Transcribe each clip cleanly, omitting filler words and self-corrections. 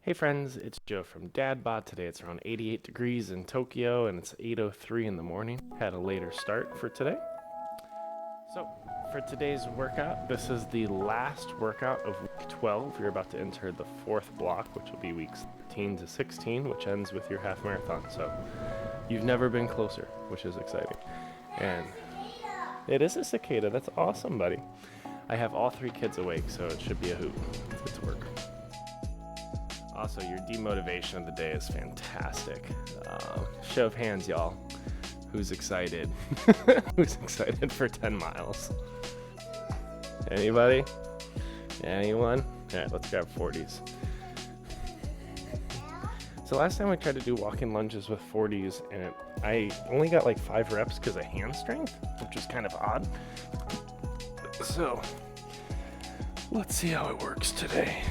Hey friends, it's Joe from DadBod. Today it's around 88 degrees in Tokyo and it's 8:03 in the morning. Had a later start for today. So for today's workout, this is the last workout of week 12. You're about to enter the fourth block, which will be weeks 13 to 16, which ends with your half marathon. So you've never been closer, which is exciting. And it is a cicada. That's awesome, buddy. I have all three kids awake, so it should be a hoot. Let's get to work. Also, your demotivation of the day is fantastic. Show of hands, y'all. Who's excited? Who's excited for 10 miles? Anybody? Anyone? All right, let's grab 40s. So last time I tried to do walking lunges with 40s, and I only got like 5 reps because of hand strength, which is kind of odd. So let's see how it works today.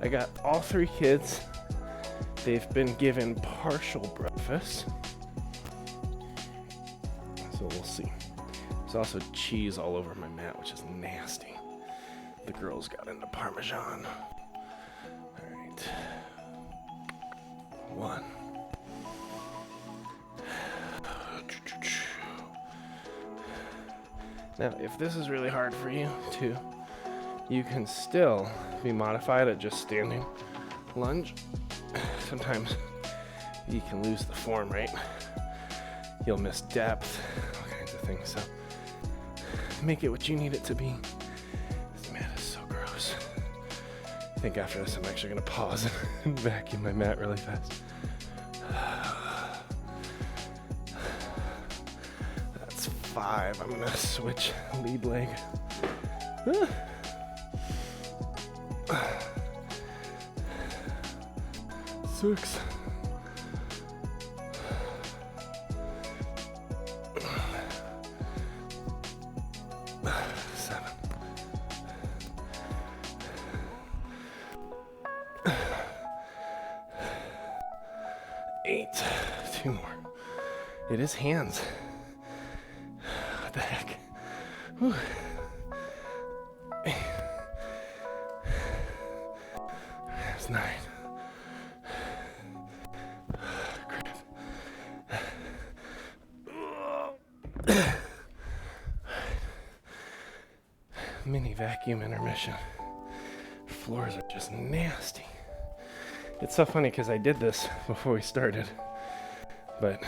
I got all three kids. They've been given partial breakfast. So we'll see. There's also cheese all over my mat, which is nasty. The girls got into Parmesan. All right. 1. Now, if this is really hard for you, 2, you can still be modified at just standing lunge. Sometimes you can lose the form, right? You'll miss depth, all kinds of things. So make it what you need it to be. This mat is so gross. I think after this, I'm actually gonna pause and vacuum my mat really fast. That's 5. I'm gonna switch lead leg. 6. 7. 8. 2 more. It is hands. What the heck? Whew. 9. Mini vacuum intermission. Floors are just nasty. It's so funny because I did this before we started, but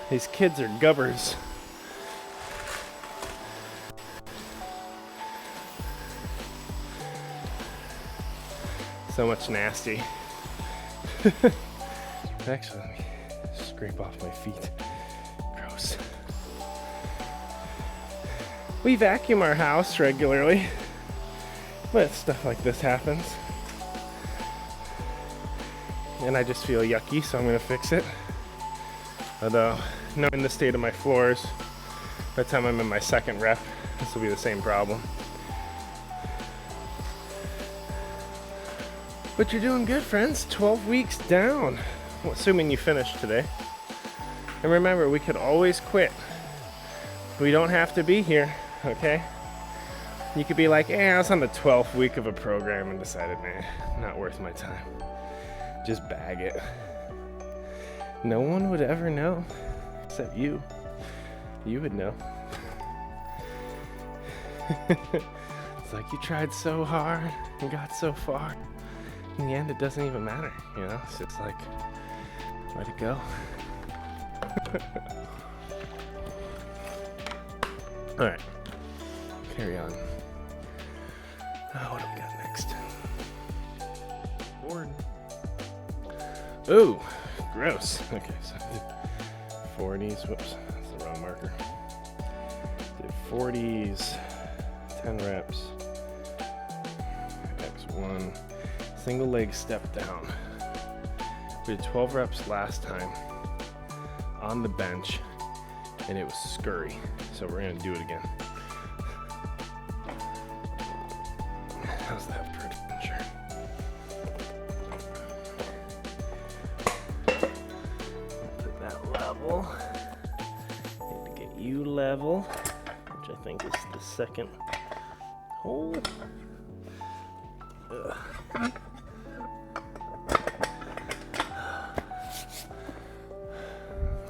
these kids are gubbers. So much nasty. Actually, let me scrape off my feet. Gross. We vacuum our house regularly, but stuff like this happens. And I just feel yucky, so I'm gonna fix it. Although, knowing the state of my floors, by the time I'm in my second rep, this will be the same problem. But you're doing good, friends. 12 weeks down, assuming you finish today. And remember, we could always quit. We don't have to be here, okay? You could be like, I was on the 12th week of a program and decided, man, not worth my time. Just bag it. No one would ever know, except you. You would know. It's like you tried so hard and got so far. In the end, it doesn't even matter, you know? It's just like, let it go. All right, carry on. What do we got next? Board. Ooh, gross. Okay, so I did 40s. Whoops, that's the wrong marker. Did 40s, 10 reps. X1. Single leg step down. We did 12 reps last time on the bench, and it was scurry. So we're gonna do it again. How's that for adventure? Put that level. Need to get you level, which I think is the second hole.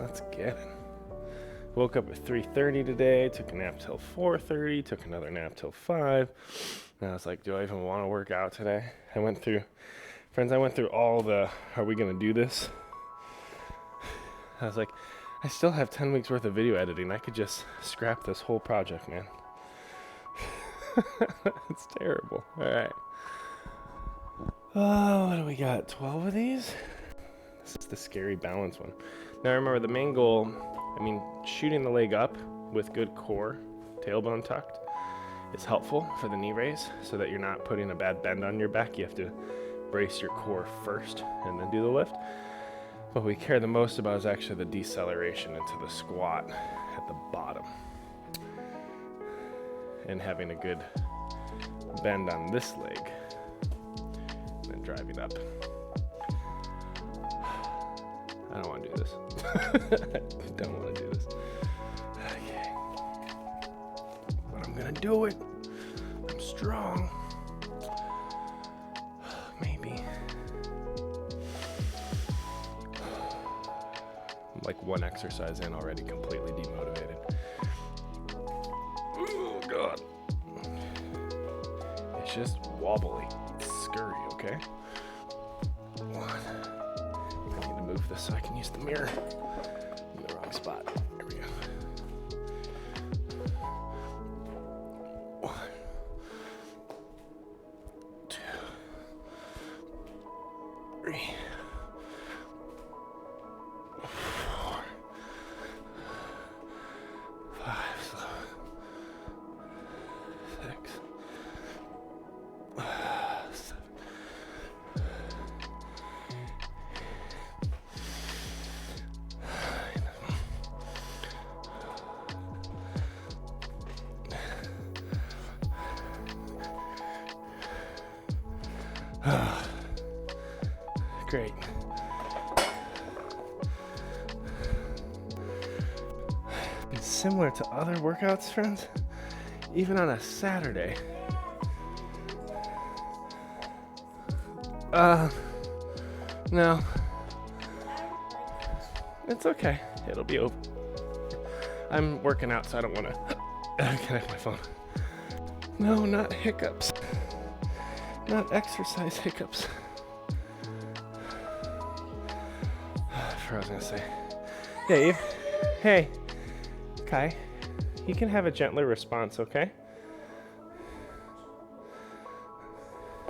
Let's get it. Woke up at 3:30 today, took a nap till 4:30, took another nap till 5. And I was like, do I even want to work out today? I went through all the, are we going to do this? I was like, I still have 10 weeks worth of video editing. I could just scrap this whole project, man. It's terrible. All right. Oh, what do we got? 12 of these? This is the scary balance one. Now remember, the main goal, shooting the leg up with good core, tailbone tucked, is helpful for the knee raise so that you're not putting a bad bend on your back. You have to brace your core first and then do the lift. What we care the most about is actually the deceleration into the squat at the bottom and having a good bend on this leg and then driving up. I don't want to do this. I don't want to do this. Okay. But I'm going to do it. I'm strong. Maybe. I'm like one exercise in already completely demotivated. Oh, God. It's just wobbly. It's scurry, okay? Move this so I can use the mirror in the wrong spot. Here we go. 1, 2, 3, 4, 5, 6, 7. Great. It's similar to other workouts, friends, even on a Saturday. No. It's okay. It'll be over. I'm working out, so I don't want to connect my phone. No, not hiccups. Not exercise hiccups. I was gonna say, Dave, hey, Kai, you can have a gentler response, okay?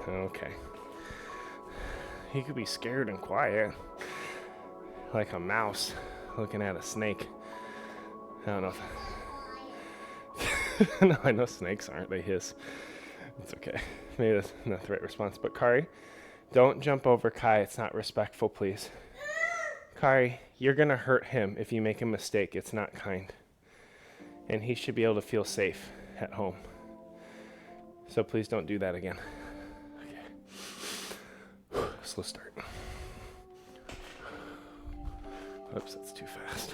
Okay. He could be scared and quiet, like a mouse looking at a snake. I don't know if... No, I know snakes aren't, they hiss. It's okay. Maybe that's not the right response. But Kari, don't jump over Kai. It's not respectful, please. Kari, you're going to hurt him if you make a mistake. It's not kind. And he should be able to feel safe at home. So please don't do that again. Okay. Slow start. Oops, that's too fast.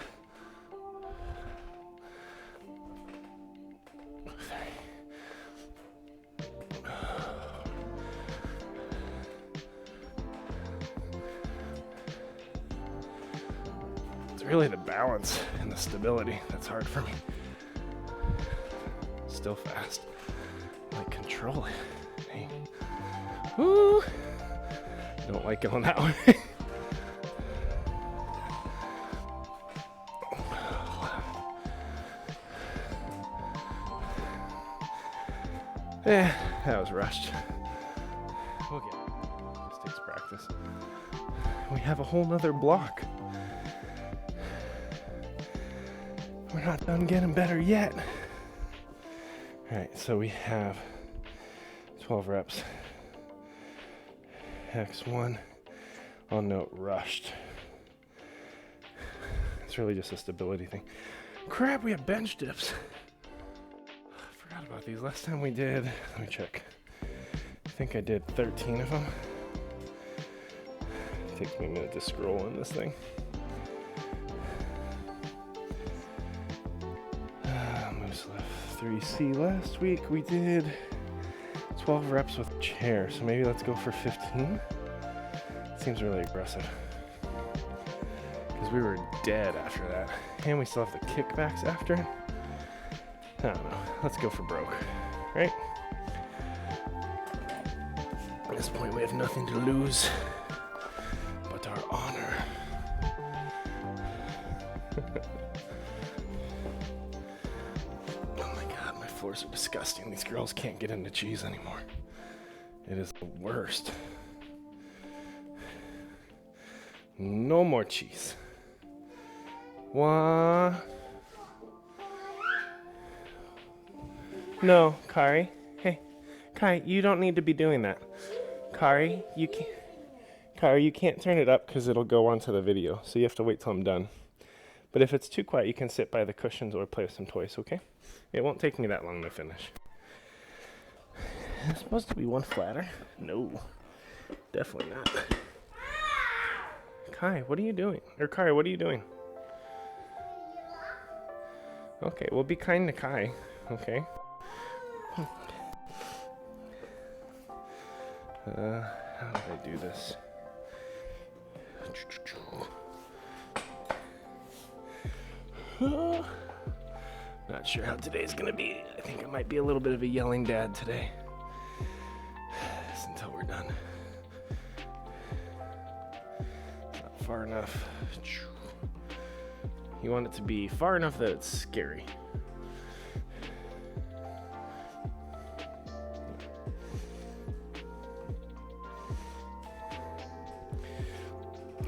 Really the balance and the stability that's hard for me. Still fast. Like control it. Hey. Woo! Don't like going that way. That was rushed. We'll get it. This takes practice. We have a whole nother block. We're not done getting better yet. All right, so we have 12 reps. X1, I'll note rushed. It's really just a stability thing. Crap, we have bench dips. I forgot about these. Last time we did, let me check. I think I did 13 of them. It takes me a minute to scroll in this thing. Moose lift 3. See, last week we did 12 reps with chair, so maybe let's go for 15. Seems really aggressive. Because we were dead after that. And we still have the kickbacks after. I don't know. Let's go for broke. Right? At this point, we have nothing to lose but our honor. Oh my god, my floors are disgusting. These girls can't get into cheese anymore. It is the worst. No more cheese. One. No, Kari. Hey, Kai, you don't need to be doing that. Kari, you can't. Kari, you can't turn it up because it'll go onto the video. So you have to wait till I'm done. But if it's too quiet, you can sit by the cushions or play with some toys, okay? It won't take me that long to finish. It's supposed to be one flatter. No, definitely not. Kai, what are you doing? Or Kari, what are you doing? Okay, well, be kind to Kai, okay? How do I do this? Not sure how today's gonna be. I think I might be a little bit of a yelling dad today. Just until we're done. Not far enough. You want it to be far enough that it's scary.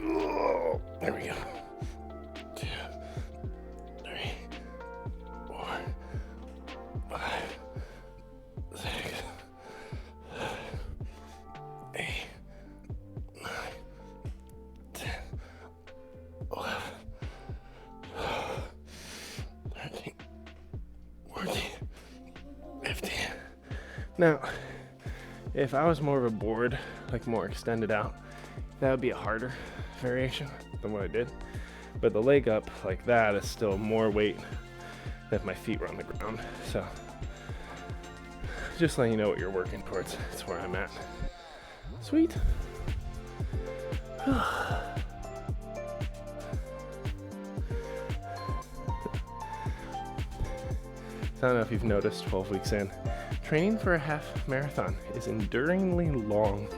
Oh, there we go. 2, 3, 4, 5, 6, 8, 9, 10, 11, 13, 14, 15. Now, if I was more of a board, like more extended out, that would be a harder variation than what I did. But the leg up like that is still more weight than if my feet were on the ground. So just letting you know what you're working towards. That's where I'm at. Sweet. I don't know if you've noticed 12 weeks in, training for a half marathon is enduringly long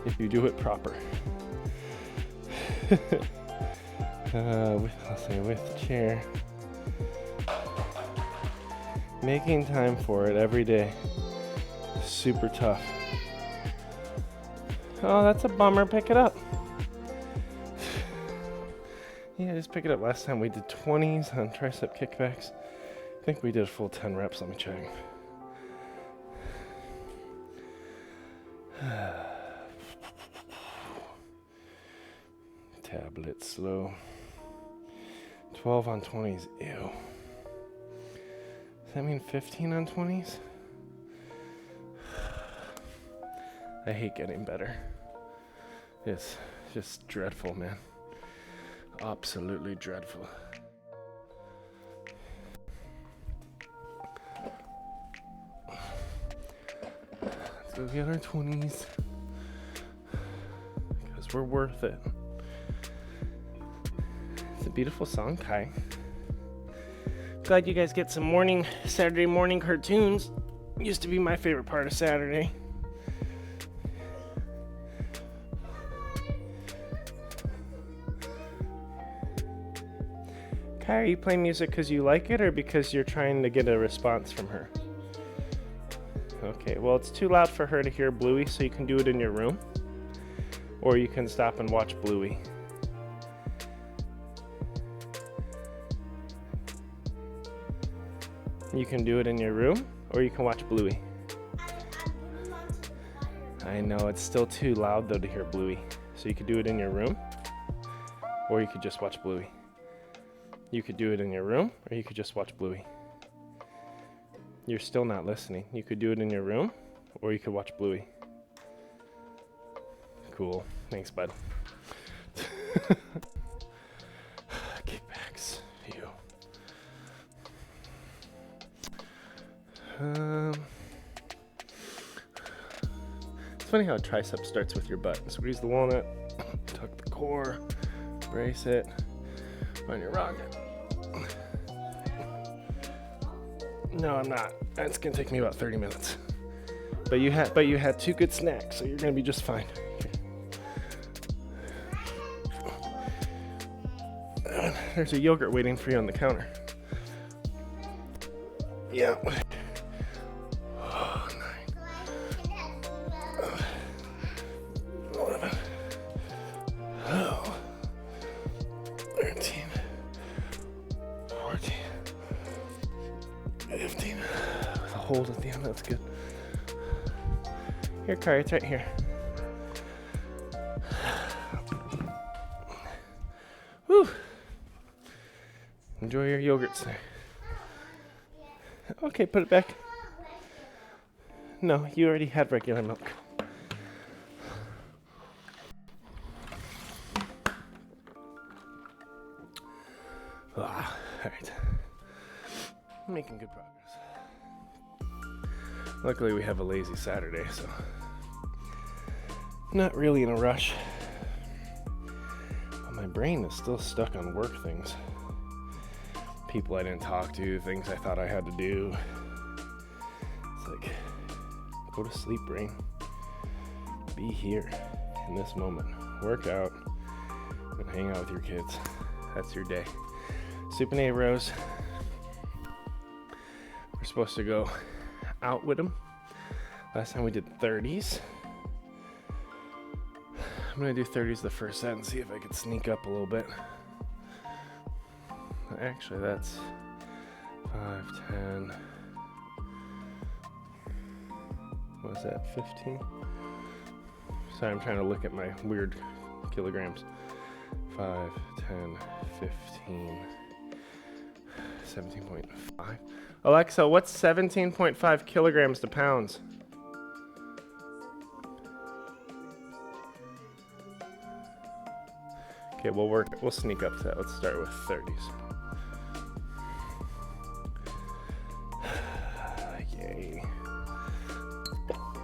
if you do it proper. With chair. Making time for it every day. Super tough. Oh, that's a bummer. Pick it up. Yeah, just pick it up. Last time we did 20s on tricep kickbacks. I think we did a full 10 reps. Let me check. Tablet slow. 12 on 20s. Ew. Does that mean 15 on 20s? I hate getting better. It's just dreadful, man. Absolutely dreadful. Let's go get our 20s. Because we're worth it. It's a beautiful song, Kai. Glad you guys get some Saturday morning cartoons. Used to be my favorite part of Saturday. Kai, are you playing music because you like it or because you're trying to get a response from her? Okay, well, it's too loud for her to hear Bluey, so you can do it in your room. Or you can stop and watch Bluey. You can do it in your room, or you can watch Bluey. I know, it's still too loud though to hear Bluey. So you could do it in your room, or you could just watch Bluey. You could do it in your room, or you could just watch Bluey. You're still not listening. You could do it in your room, or you could watch Bluey. Cool. Thanks, bud. Kickbacks. You. funny how a tricep starts with your butt. Squeeze the walnut, tuck the core, brace it, find your rocket. No, I'm not. That's gonna take me about 30 minutes. But you had 2 good snacks, so you're gonna be just fine. There's a yogurt waiting for you on the counter. Yeah. Oh, 9. 11. Oh. 13. 14. 15. With a hold at the end, that's good. Here, Kari, it's right here. Whew. Enjoy your yogurt snack. Okay, put it back. No, you already had regular milk. Alright. Making good progress. Luckily we have a lazy Saturday, so not really in a rush. But my brain is still stuck on work things. People I didn't talk to, things I thought I had to do. It's like, go to sleep, brain. Be here in this moment. Work out and hang out with your kids. That's your day. Supinate rows. We're supposed to go out with them. Last time we did 30s. I'm gonna do 30s the first set and see if I can sneak up a little bit. Actually, that's 5, 10. What is that, 15? Sorry, I'm trying to look at my weird kilograms. 5, 10, 15, 17.5. Alexa, what's 17.5 kilograms to pounds? Okay, we'll sneak up to that. Let's start with 30s. Yay.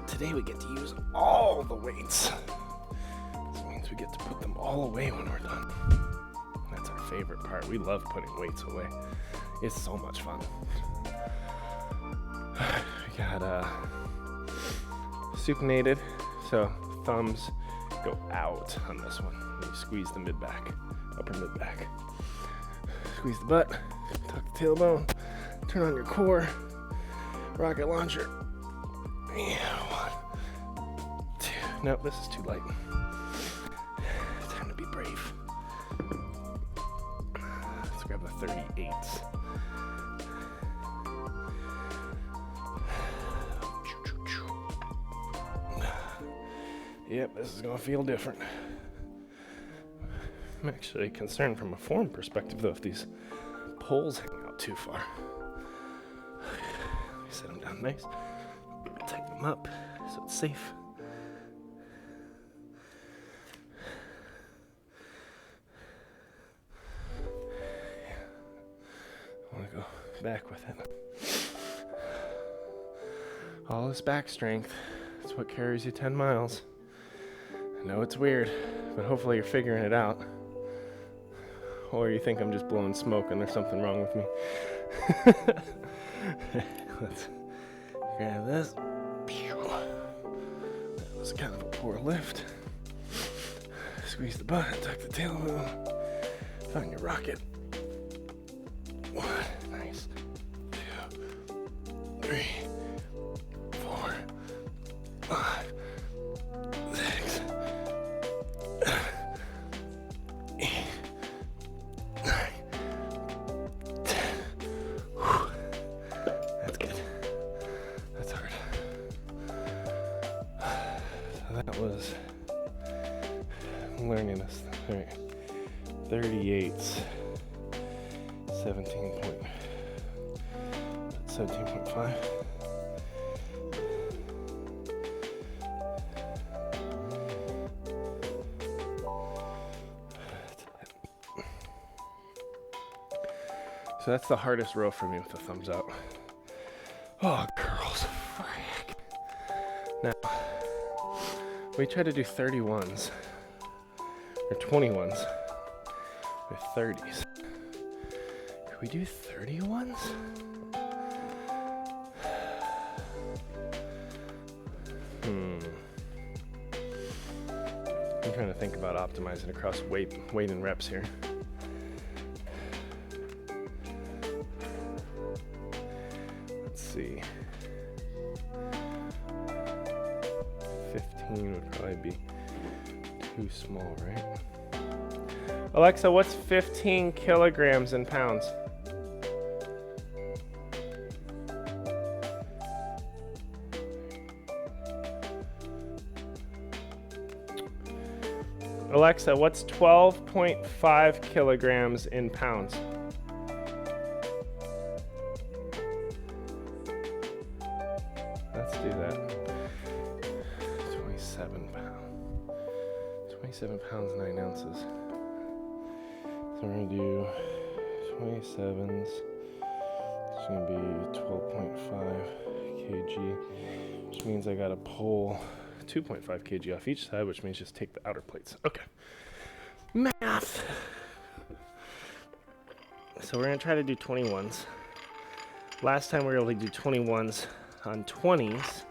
Today we get to use all the weights. This means we get to put them all away when we're done. That's our favorite part. We love putting weights away. It's so much fun. We got supinated, so thumbs go out on this one. You squeeze the mid-back, upper mid-back. Squeeze the butt, tuck the tailbone, turn on your core, rocket launcher. 1, 2. Nope, this is too light. Time to be brave. Let's grab the 38s. Yep, this is gonna feel different. I'm actually concerned from a form perspective though if these poles hang out too far. Let me set them down nice. Tighten them up so it's safe. I want to go back with it. All this back strength, it's what carries you 10 miles. I know it's weird, but hopefully you're figuring it out. Or you think I'm just blowing smoke and there's something wrong with me. Let's grab this. That was kind of a poor lift. Squeeze the butt, tuck the tailbone. Find your rocket. 1, nice. 2, 3, 4, 5, 6, 8, 9, 10. Whew. That's good. That's hard. So that was learning this. All right. 38s. 17.5. So that's the hardest row for me with the thumbs out. Oh, girls, frick. Now, We try to do 31s or 21s with 30s. Could we do 31s? I'm trying to think about optimizing across weight and reps here. Let's see. 15 would probably be too small, right? Alexa, what's 15 kilograms in pounds? Alexa, what's 12.5 kilograms in pounds? Let's do that. 27 pounds. 27 pounds, 9 ounces. So we're going to do 27s. It's going to be 12.5 kg, which means I got to pull 2.5 kg off each side, which means just take the outer plates. Okay. Math. So we're going to try to do 21s. Last time we were able to do 21s on 20s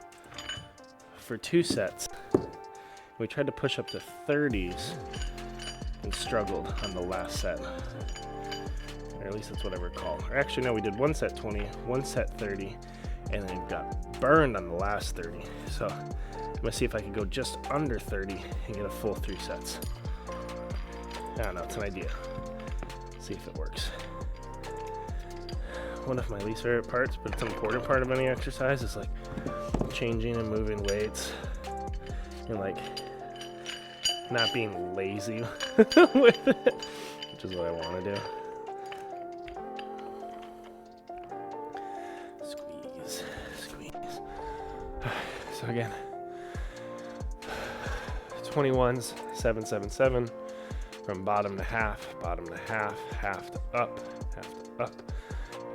for 2 sets. We tried to push up to 30s and struggled on the last set. Or at least that's what I recall. Or actually, no, we did 1 set 20, 1 set 30, and then got burned on the last 30. So I'm gonna see if I can go just under 30 and get a full 3 sets. I don't know, it's an idea. See if it works. One of my least favorite parts, but it's an important part of any exercise, is like changing and moving weights. And like not being lazy with it, which is what I want to do. Squeeze, squeeze. So again, 21s, 7, 7, 7, from bottom to half, half to up,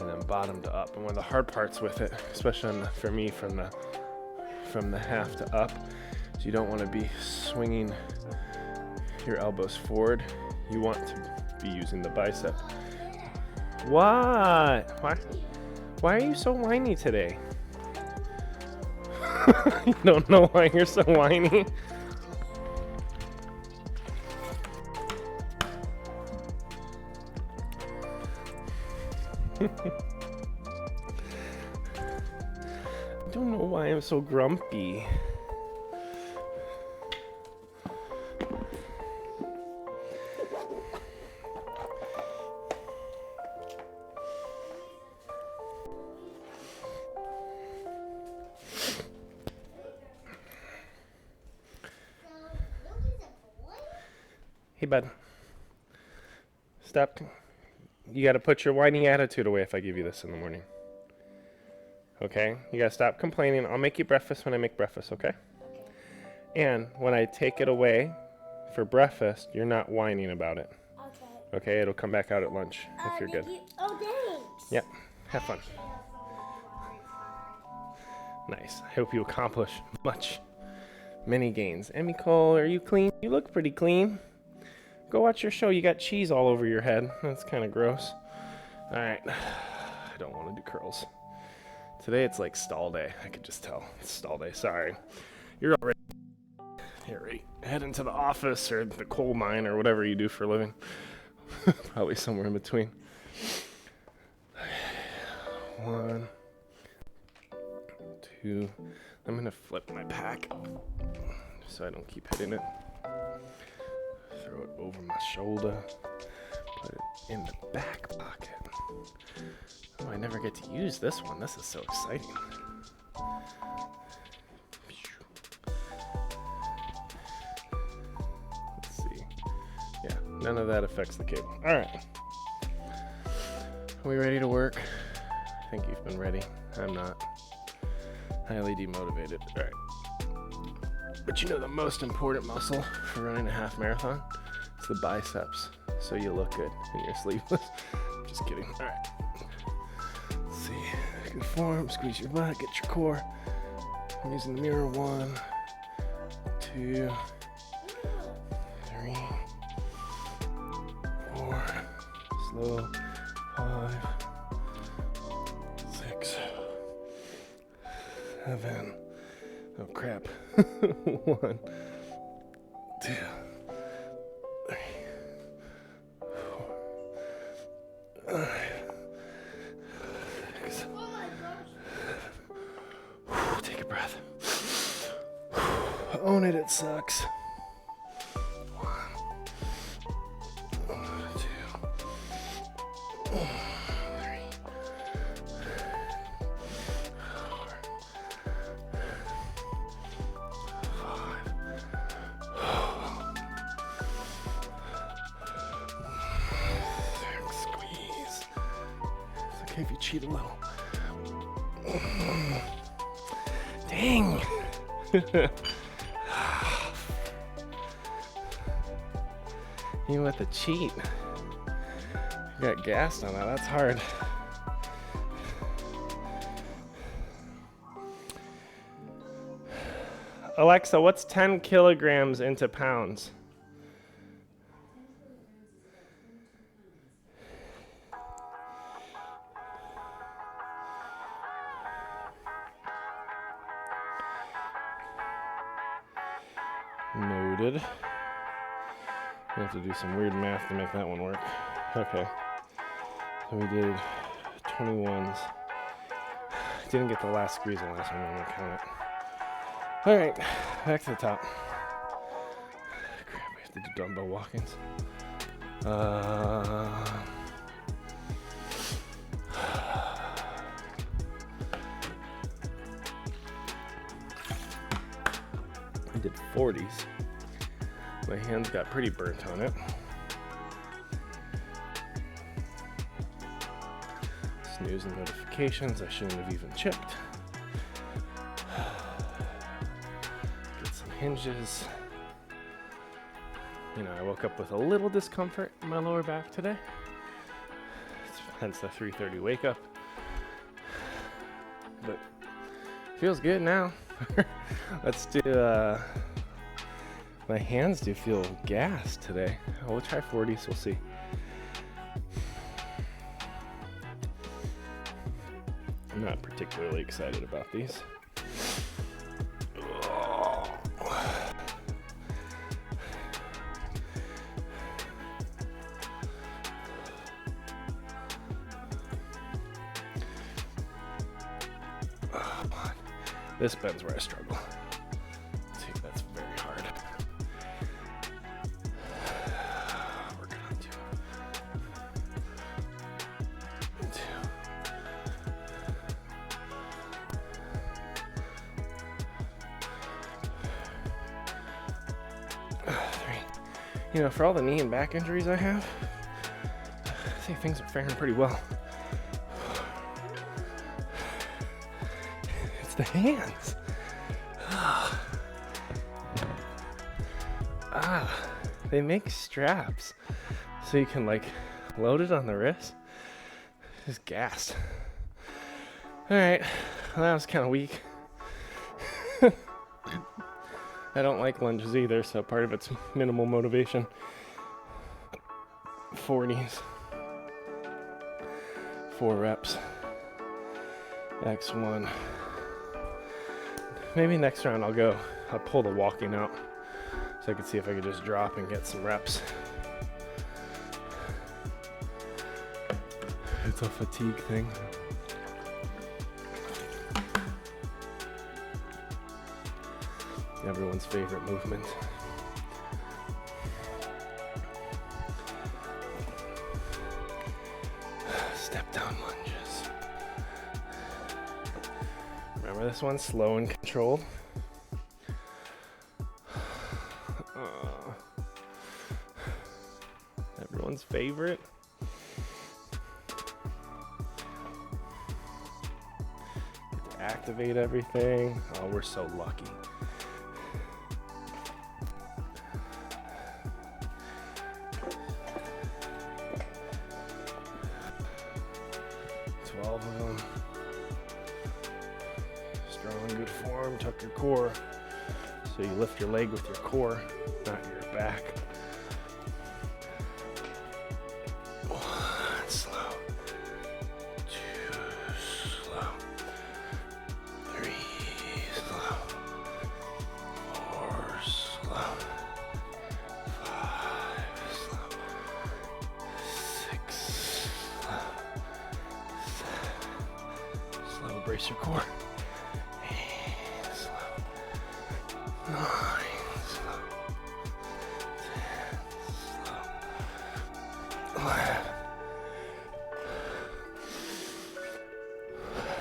and then bottom to up. And one of the hard parts with it, especially for me from the half to up, is you don't want to be swinging your elbows forward. You want to be using the bicep. What? Why are you so whiny today? You don't know why you're so whiny? I don't know why I'm so grumpy. Hey, bud. Stop. You gotta put your whiny attitude away if I give you this in the morning. Okay? You gotta stop complaining. I'll make you breakfast when I make breakfast, okay? And when I take it away for breakfast, you're not whining about it. Okay. Okay? It'll come back out at lunch if you're good. Oh, thanks. Yep. Have fun. Nice. I hope you accomplish many gains. Emmy Cole, are you clean? You look pretty clean. Go watch your show. You got cheese all over your head. That's kind of gross. All right. I don't want to do curls. Today it's like stall day. I could just tell. It's stall day. Sorry. You're already heading to the office or the coal mine or whatever you do for a living. Probably somewhere in between. 1, 2. I'm going to flip my pack so I don't keep hitting it. Throw it over my shoulder, put it in the back pocket. Oh, I never get to use this one. This is so exciting. Let's see. Yeah, none of that affects the cable. All right. Are we ready to work? I think you've been ready. I'm not. Highly demotivated. All right. But you know the most important muscle for running a half marathon? It's the biceps. So you look good in your sleeveless. Just kidding. All right. Let's see. Good form. Squeeze your butt. Get your core. I'm using the mirror. 1, 2, 3, 4, slow, 5, 6, 7, oh crap, 1, 2, 3, 4, 5, 6. Take a breath. Own it, it sucks. 1, 2, 3, 4, 5, 6. Squeeze. It's okay if you cheat a little. Dang. Even with the cheat, I got gassed on that. That's hard. Alexa, what's 10 kilograms into pounds? Noted. I have to do some weird math to make that one work. Okay. So we did 21s. Didn't get the last squeeze on last one. I'm gonna count it. Alright, back to the top. Crap, we have to do dumbbell walk-ins. I did 40s. My hands got pretty burnt on it. Snooze and notifications. I shouldn't have even checked. Get some hinges. You know, I woke up with a little discomfort in my lower back today. Hence the 3:30 wake up. But feels good now. Let's do my hands do feel gassed today. We'll try 40s, we'll see. I'm not particularly excited about these. This bend's where I struggle. Let's see if that's very hard. Working on 2. You know, for all the knee and back injuries I have, I think things are faring pretty well. It's the hands. They make straps so you can like load it on the wrist. Just gassed. All right, well, that was kind of weak. I don't like lunges either, so part of it's minimal motivation. 40s. 4 reps. X1. Maybe next round I'll pull the walking out so I can see if I could just drop and get some reps. It's a fatigue thing. Everyone's favorite movement. Step down lunges. Remember this one? Slow and controlled. Everyone's favorite. Get to activate everything. Oh, we're so lucky. Of them. Strong, good form. Tuck your core. So you lift your leg with your core, not your back. 1, slow. 2, slow. 3, slow. 4, slow. 5, slow. 6, slow. 7, slow. Brace your core. 8, slow. 9, slow. 10, slow. 11.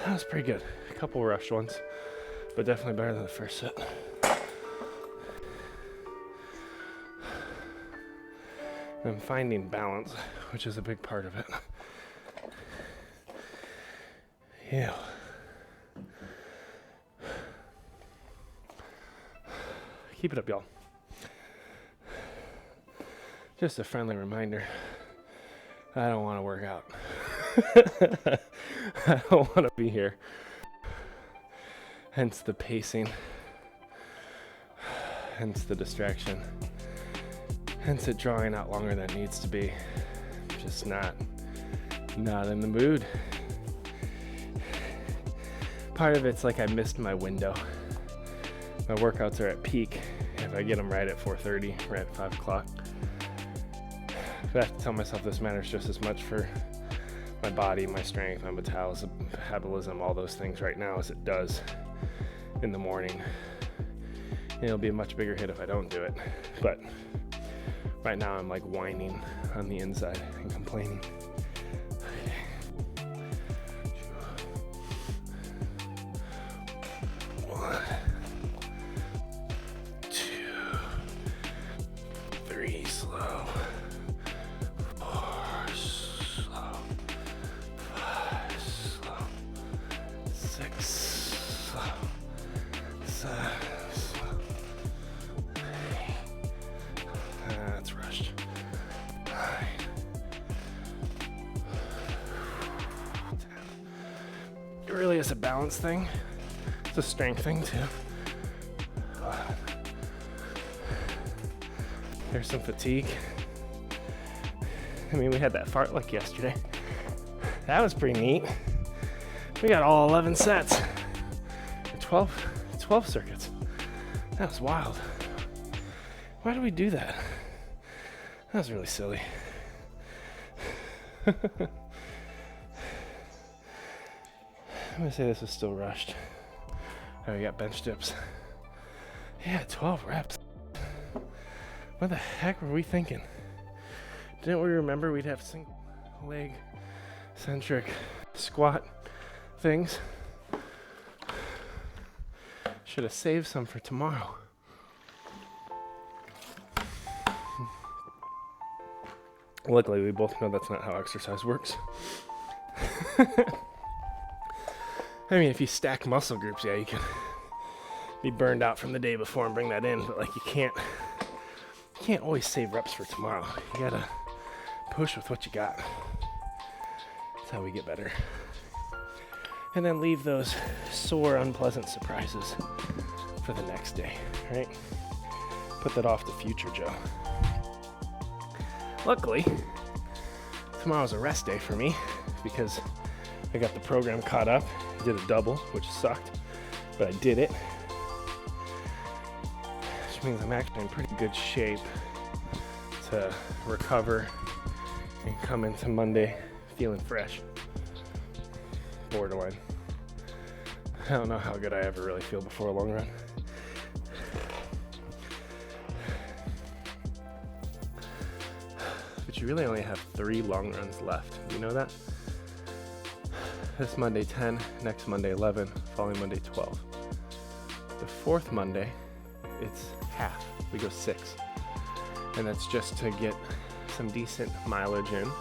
That was pretty good. A couple rushed ones, but definitely better than the first set. I'm finding balance, which is a big part of it. Yeah. Keep it up, y'all. Just a friendly reminder, I don't want to work out. I don't want to be here. Hence the pacing. Hence the distraction. Hence it drawing out longer than it needs to be. Just not in the mood. Part of it's like I missed my window. My workouts are at peak. If I get them right at 4:30, right at 5 o'clock. I have to tell myself this matters just as much for my body, my strength, my metabolism, all those things right now as it does in the morning. And it'll be a much bigger hit if I don't do it. But right now I'm like whining on the inside and complaining. That's rushed. 9, 10. It really is a balance thing. It's a strength thing too. There's some fatigue. I mean, we had that fartlek yesterday. That was pretty neat. We got all 11 sets. 12 circuits. That was wild. Why did we do that? That was really silly. I'm gonna say this is still rushed. Oh, we got bench dips. Yeah, 12 reps. What the heck were we thinking? Didn't we remember we'd have single leg centric squat things? Should have saved some for tomorrow. Luckily, we both know that's not how exercise works. I mean, if you stack muscle groups, yeah, you can be burned out from the day before and bring that in, but like you can't always save reps for tomorrow. You gotta push with what you got. That's how we get better. And then leave those sore, unpleasant surprises for the next day, right? Put that off to future Joe. Luckily, tomorrow's a rest day for me because I got the program caught up. I did a double, which sucked, but I did it. Which means I'm actually in pretty good shape to recover and come into Monday feeling fresh. Borderline. I don't know how good I ever really feel before a long run. But you really only have 3 long runs left. You know that? This Monday 10, next Monday 11, following Monday 12. The 4th Monday, it's half. We go 6. And that's just to get some decent mileage in,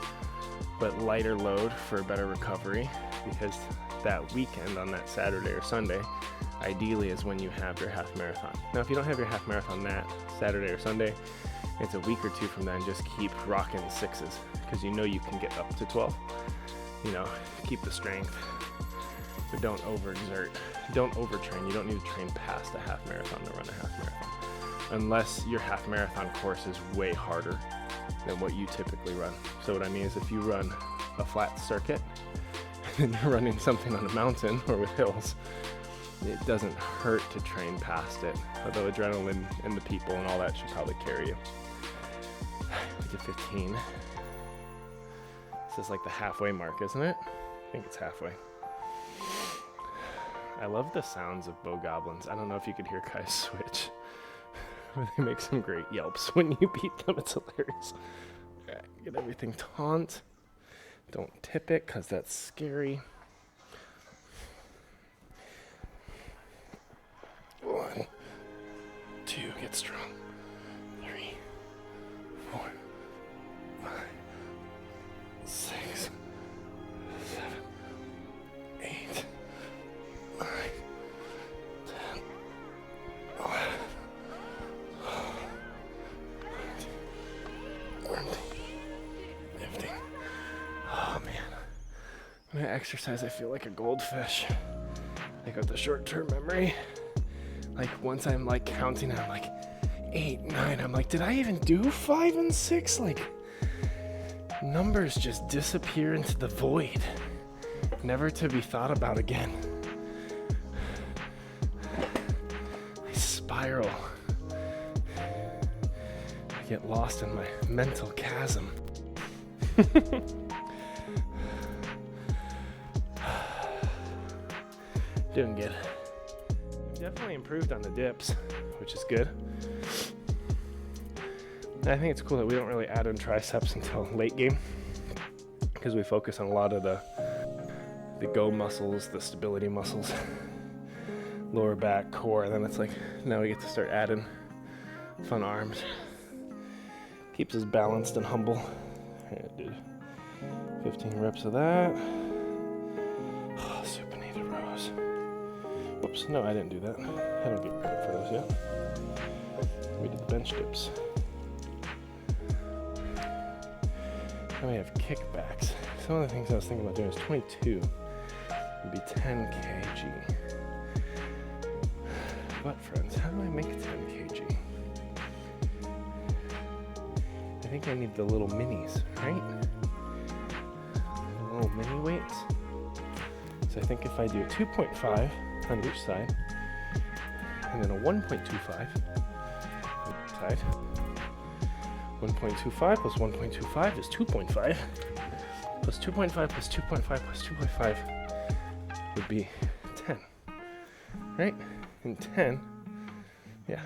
but lighter load for better recovery, because that weekend on that Saturday or Sunday ideally is when you have your half marathon. Now if you don't have your half marathon that Saturday or Sunday, it's a week or 2 from then. Just keep rocking 6s because you know you can get up to 12. You know, keep the strength, but don't overexert. Don't overtrain. You don't need to train past a half marathon to run a half marathon, unless your half marathon course is way harder than what you typically run. So what I mean is if you run a flat circuit and you're running something on a mountain or with hills, it doesn't hurt to train past it, although adrenaline and the people and all that should probably carry you. We did 15. This is like the halfway mark, isn't it? I think it's halfway. I love the sounds of bow goblins. I don't know if you could hear guys switch. They make some great yelps when you beat them. It's hilarious. Okay, get everything taunt. Don't tip it, because that's scary. 1, 2, get strong. 3, 4, 5, 6, 7, 8, 9, 10, 11, 12, 15. Oh man. When I exercise, I feel like a goldfish. I got the short-term memory. Like once I'm like counting, I'm like 8, 9. I'm like, did I even do 5 and 6? Like numbers just disappear into the void, never to be thought about again. I spiral. I get lost in my mental chasm. Doing good. Definitely improved on the dips, which is good. And I think it's cool that we don't really add in triceps until late game, because we focus on a lot of the go muscles, the stability muscles, lower back, core, and then it's like now we get to start adding fun arms. Keeps us balanced and humble. I did 15 reps of that. Oh, supinated rows. Whoops, no, I didn't do that. I don't get credit for those yet. We did the bench dips. Now we have kickbacks. Some of the things I was thinking about doing is 22 would be 10 kg. But friends, how do I make 10 kg? I think I need the little minis, right? The little mini weights. So I think if I do 2.5 on each side, and then a 1.25 on each side. 1.25 plus 1.25 is 2.5. Plus 2.5 plus 2.5 plus 2.5 would be 10. Right? And 10, yeah.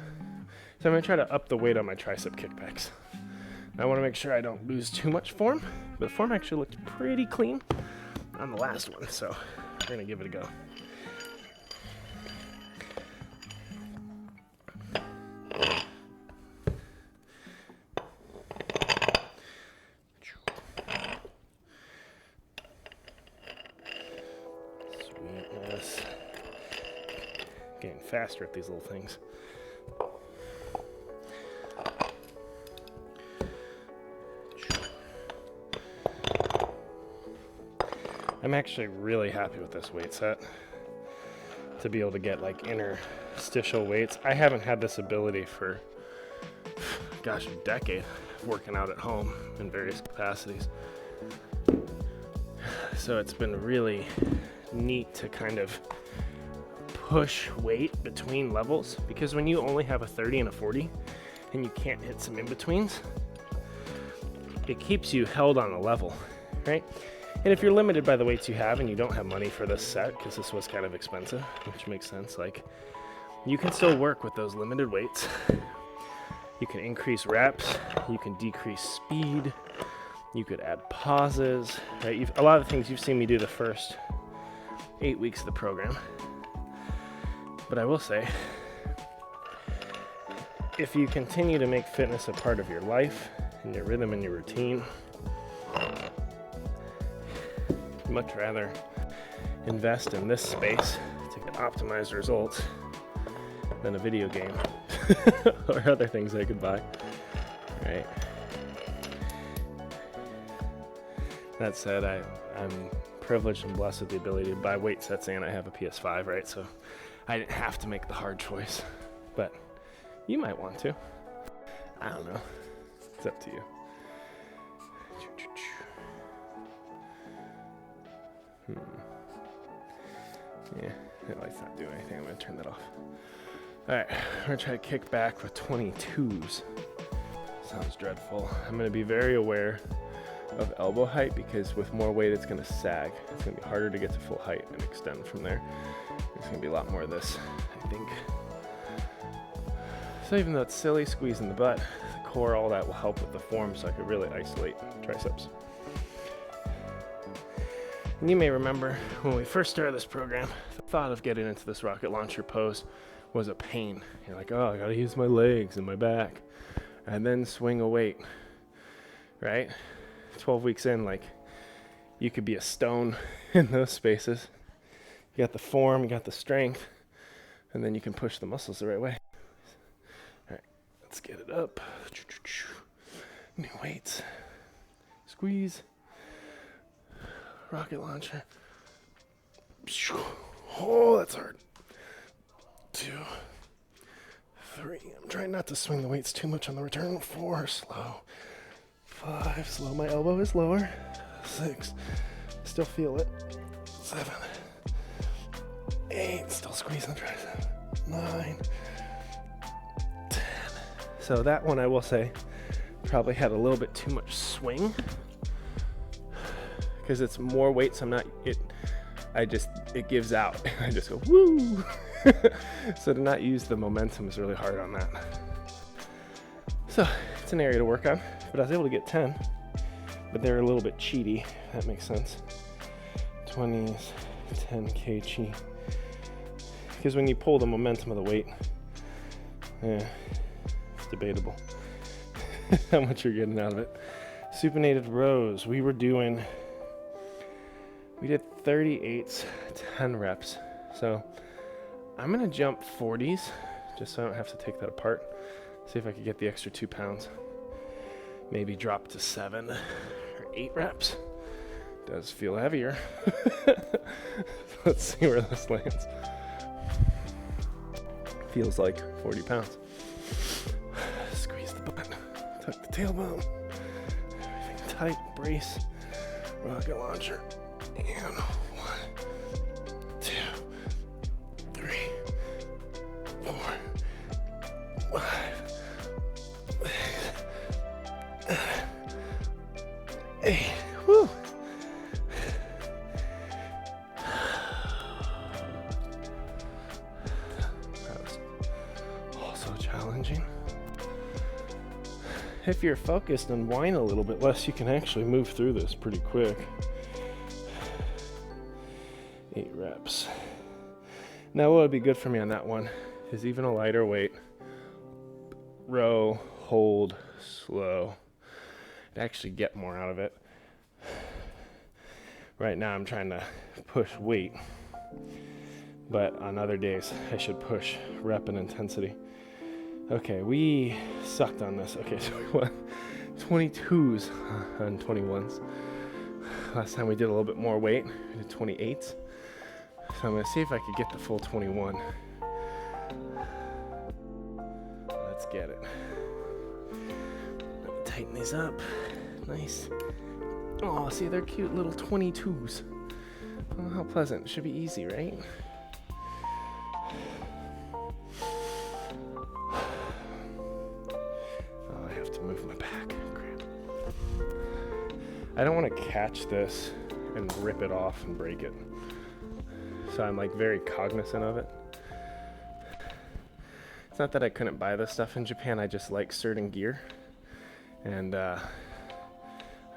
So I'm going to try to up the weight on my tricep kickbacks. I want to make sure I don't lose too much form, but the form actually looked pretty clean on the last one, so we're going to give it a go. Sweetness. Getting faster at these little things. I'm actually really happy with this weight set, to be able to get like interstitial weights. I haven't had this ability for, gosh, a decade of working out at home in various capacities. So it's been really neat to kind of push weight between levels, because when you only have a 30 and a 40 and you can't hit some in-betweens, it keeps you held on a level, right? And if you're limited by the weights you have and you don't have money for this set, because this was kind of expensive, which makes sense, like you can still work with those limited weights. You can increase reps, you can decrease speed, you could add pauses, right? A lot of things you've seen me do the first 8 weeks of the program. But I will say, if you continue to make fitness a part of your life and your rhythm and your routine, I'd much rather invest in this space to get optimized results than a video game or other things I could buy, right? That said, I'm privileged and blessed with the ability to buy weight sets, and I have a PS5, right? So I didn't have to make the hard choice, but you might want to. I don't know. It's up to you. Yeah, that light's not doing anything. I'm gonna turn that off. All right, we're gonna try to kick back with 22s. Sounds dreadful. I'm gonna be very aware of elbow height because with more weight, it's gonna sag. It's gonna be harder to get to full height and extend from there. There's gonna be a lot more of this, I think. So even though it's silly, squeezing the butt, the core, all that will help with the form so I could really isolate triceps. And you may remember when we first started this program, the thought of getting into this rocket launcher pose was a pain. You're like, oh, I gotta use my legs and my back and then swing a weight, right? 12 weeks in, like, you could be a stone in those spaces. You got the form, you got the strength, and then you can push the muscles the right way. All right, let's get it up. New weights. Squeeze. Rocket launcher. Oh, that's hard. 2, 3. I'm trying not to swing the weights too much on the return. 4, slow. 5, slow. My elbow is lower. 6, still feel it. 7, 8, still squeezing the tricep. 9, 10. So that one, I will say, probably had a little bit too much swing because it's more weight. So it gives out. I just go woo. So to not use the momentum is really hard on that. So it's an area to work on, but I was able to get 10, but they're a little bit cheaty. That makes sense. 20s, 10 kg. Because when you pull the momentum of the weight, it's debatable how much you're getting out of it. Supinated rows. We did 38s, 10 reps. So I'm gonna jump 40s just so I don't have to take that apart. See if I could get the extra 2 pounds. Maybe drop to 7 or 8 reps. Does feel heavier. Let's see where this lands. Feels like 40 pounds. Squeeze the butt, tuck the tailbone. Everything tight, brace, rocket launcher. And 1, 2, 3, 4, 5, 6, 8. Woo! That was also challenging. If you're focused and whine a little bit less, you can actually move through this pretty quick. 8 reps. Now what would be good for me on that one is even a lighter weight. Row, hold, slow. And actually get more out of it. Right now I'm trying to push weight, but on other days I should push rep and intensity. Okay, we sucked on this. Okay, so we went 22s on 21s. Last time we did a little bit more weight, we did 28s. So I'm gonna see if I could get the full 21. Let's get it. Let me tighten these up. Nice. Oh, see, they're cute little 22s. Oh, how pleasant. Should be easy, right? Oh, I have to move my back. Crap. I don't want to catch this and rip it off and break it. So I'm like very cognizant of it. It's not that I couldn't buy this stuff in Japan, I just like certain gear. And I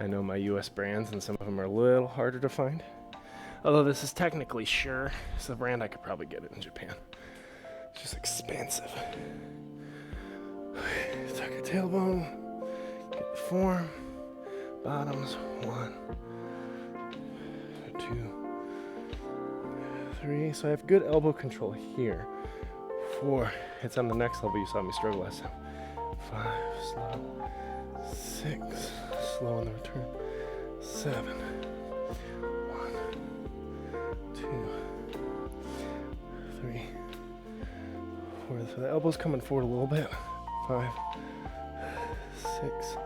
know my US brands and some of them are a little harder to find. Although this is technically Sure, it's a brand I could probably get it in Japan. It's just expensive. Tuck your tailbone, get the form, bottoms, 1, 2, 3, so I have good elbow control here. 4, it's on the next level, you saw me struggle last time. 5, slow. 6, slow on the return. 7, 1, So the elbow's coming forward a little bit. 5, 6,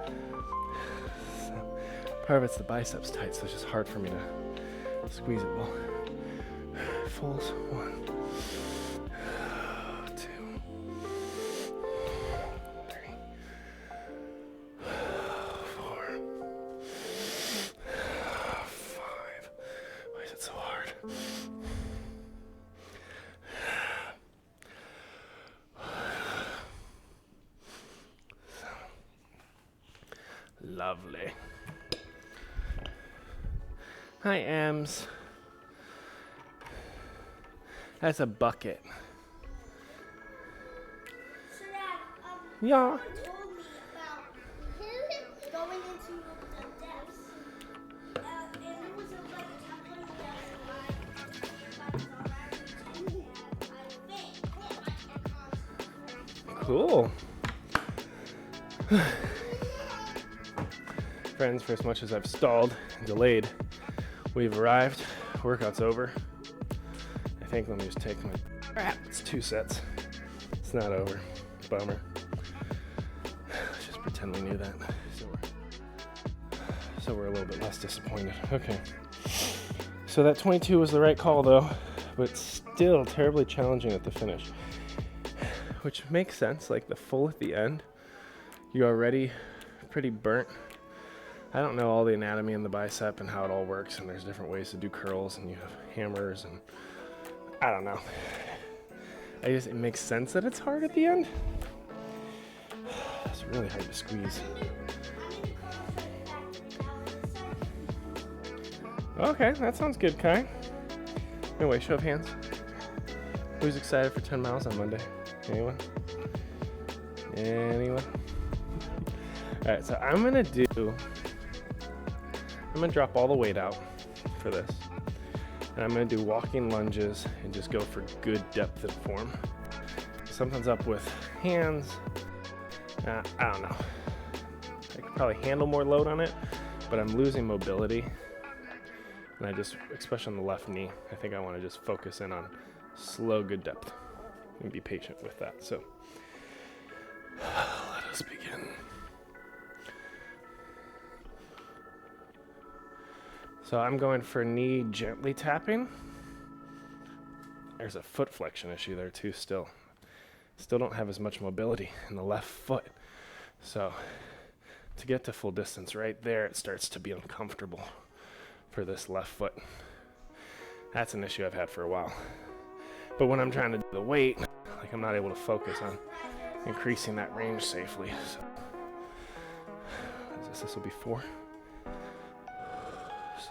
7. Part of it's the biceps tight, so it's just hard for me to squeeze it well. Fulls. 1, 2, 3, 4, 5. Why is it so hard? Lovely. Hi, Ems. That's a bucket. So Dad, Yeah. someone told me about going into the depths, and it was like a temporary depth. Cool. Friends, for as much as I've stalled and delayed, we've arrived. Workout's over. I think let me just take my crap. It's 2 sets. It's not over. Bummer. Let's just pretend we knew that. So we're a little bit less disappointed. Okay. So that 22 was the right call though, but still terribly challenging at the finish. Which makes sense, like the full at the end, you're already pretty burnt. I don't know all the anatomy in the bicep and how it all works, and there's different ways to do curls, and you have hammers, and I don't know. It makes sense that it's hard at the end. It's really hard to squeeze. Okay, that sounds good, Kai. Anyway, show of hands. Who's excited for 10 miles on Monday? Anyone? Anyone? All right, so I'm gonna drop all the weight out for this. And I'm gonna do walking lunges and just go for good depth and form. Something's up with hands. I don't know. I could probably handle more load on it, but I'm losing mobility. And I just, especially on the left knee, I think I wanna just focus in on slow, good depth and be patient with that. So let us begin. So I'm going for knee gently tapping. There's a foot flexion issue there too still. Still don't have as much mobility in the left foot. So to get to full distance right there, it starts to be uncomfortable for this left foot. That's an issue I've had for a while. But when I'm trying to do the weight, like I'm not able to focus on increasing that range safely. So this will be 4.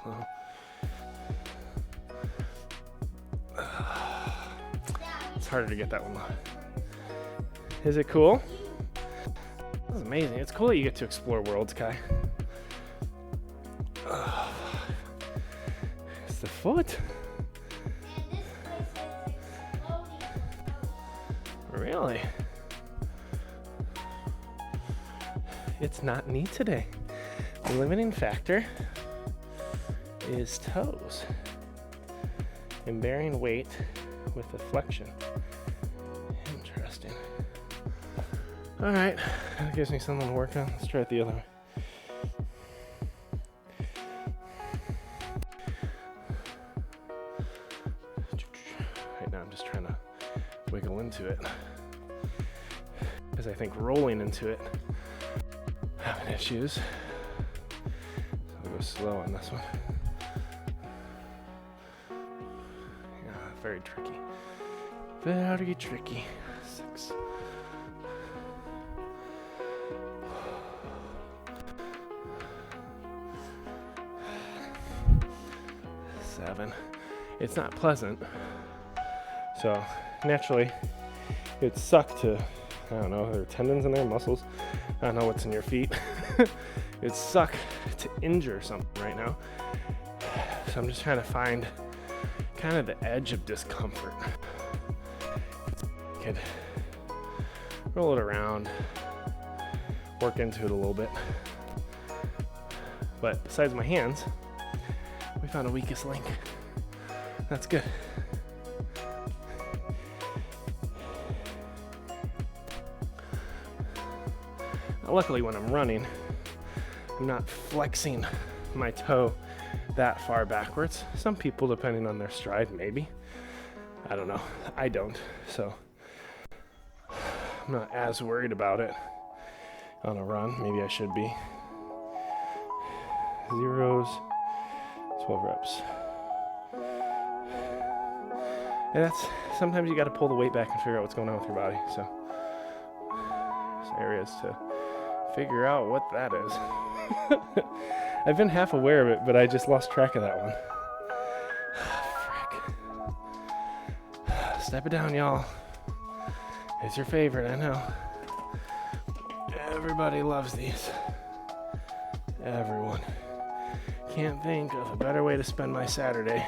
Slow. It's harder to get that one low. Is it cool? This is amazing. It's cool that you get to explore worlds, Kai. It's the foot. Really? It's not knee today. The limiting factor is toes and bearing weight with the flexion. Interesting. All right, that gives me something to work on. Let's try it the other way. Right now I'm just trying to wiggle into it because I think rolling into it having issues. So I'll go slow on this one. Very tricky. Very tricky. 6. 7. It's not pleasant. So naturally, it'd suck to, I don't know, there are tendons in there, muscles. I don't know what's in your feet. It'd suck to injure something right now. So I'm just trying to find kind of the edge of discomfort. Could roll it around, work into it a little bit. But besides my hands, we found a weakest link. That's good. Now, luckily when I'm running, I'm not flexing my toe that far backwards. Some people, depending on their stride, maybe. I don't know. I don't. So I'm not as worried about it on a run. Maybe I should be. Zeros, 12 reps. And that's, sometimes you got to pull the weight back and figure out what's going on with your body. So there's areas to figure out what that is. I've been half aware of it, but I just lost track of that one. Frick. Step it down, y'all. It's your favorite, I know. Everybody loves these. Everyone. Can't think of a better way to spend my Saturday